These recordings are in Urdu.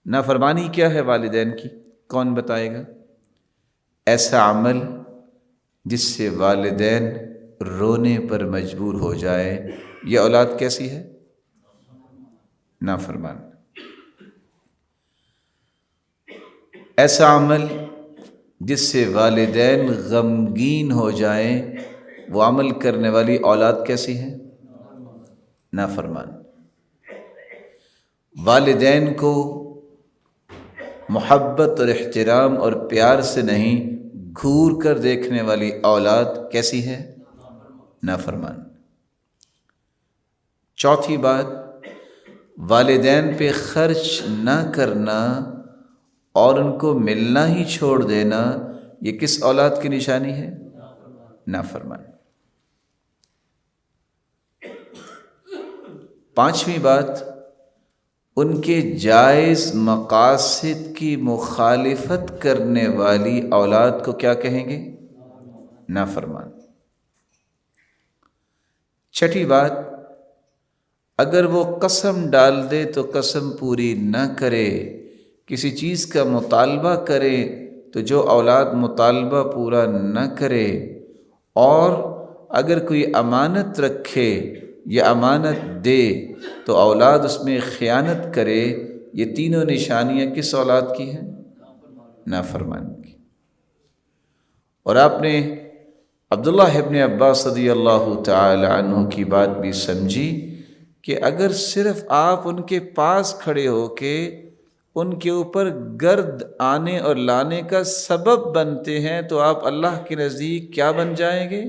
نافرمانی کیا ہے والدین کی؟ کون بتائے گا؟ ایسا عمل جس سے والدین رونے پر مجبور ہو جائے، یہ اولاد کیسی ہے؟ نافرمان۔ ایسا عمل جس سے والدین غمگین ہو جائیں، وہ عمل کرنے والی اولاد کیسی ہے؟ نافرمان۔ والدین کو محبت اور احترام اور پیار سے نہیں، گھور کر دیکھنے والی اولاد کیسی ہے؟ نافرمان۔ چوتھی بات، والدین پہ خرچ نہ کرنا اور ان کو ملنا ہی چھوڑ دینا، یہ کس اولاد کی نشانی ہے؟ نافرمان۔ پانچویں بات، ان کے جائز مقاصد کی مخالفت کرنے والی اولاد کو کیا کہیں گے؟ نافرمان۔ چھٹی بات، اگر وہ قسم ڈال دے تو قسم پوری نہ کرے، کسی چیز کا مطالبہ کرے تو جو اولاد مطالبہ پورا نہ کرے، اور اگر کوئی امانت رکھے یا امانت دے تو اولاد اس میں خیانت کرے، یہ تینوں نشانیاں کس اولاد کی ہیں؟ نافرمان کی۔ اور آپ نے عبداللہ ابن عباس رضی اللہ تعالی عنہ کی بات بھی سمجھی کہ اگر صرف آپ ان کے پاس کھڑے ہو کے ان کے اوپر گرد آنے اور لانے کا سبب بنتے ہیں تو آپ اللہ کے نزدیک کیا بن جائیں گے؟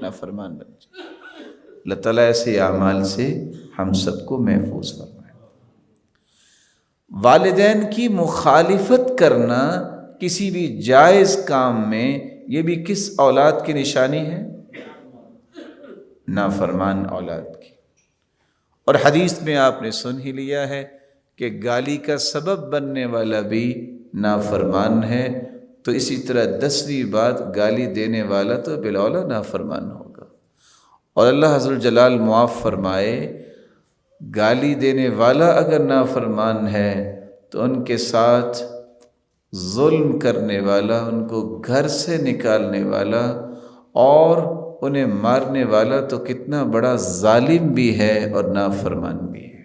نافرمان بن جائیں گے۔ اللہ تعالیٰ ایسے اعمال سے ہم سب کو محفوظ فرمائے۔ والدین کی مخالفت کرنا کسی بھی جائز کام میں، یہ بھی کس اولاد کی نشانی ہے؟ نافرمان اولاد کی۔ اور حدیث میں آپ نے سن ہی لیا ہے کہ گالی کا سبب بننے والا بھی نافرمان ہے، تو اسی طرح 10ویں بات، گالی دینے والا تو بالاولیٰ نافرمان ہوگا۔ اور اللہ عز و جلال معاف فرمائے، گالی دینے والا اگر نافرمان ہے تو ان کے ساتھ ظلم کرنے والا، ان کو گھر سے نکالنے والا اور انہیں مارنے والا تو کتنا بڑا ظالم بھی ہے اور نافرمان بھی ہے۔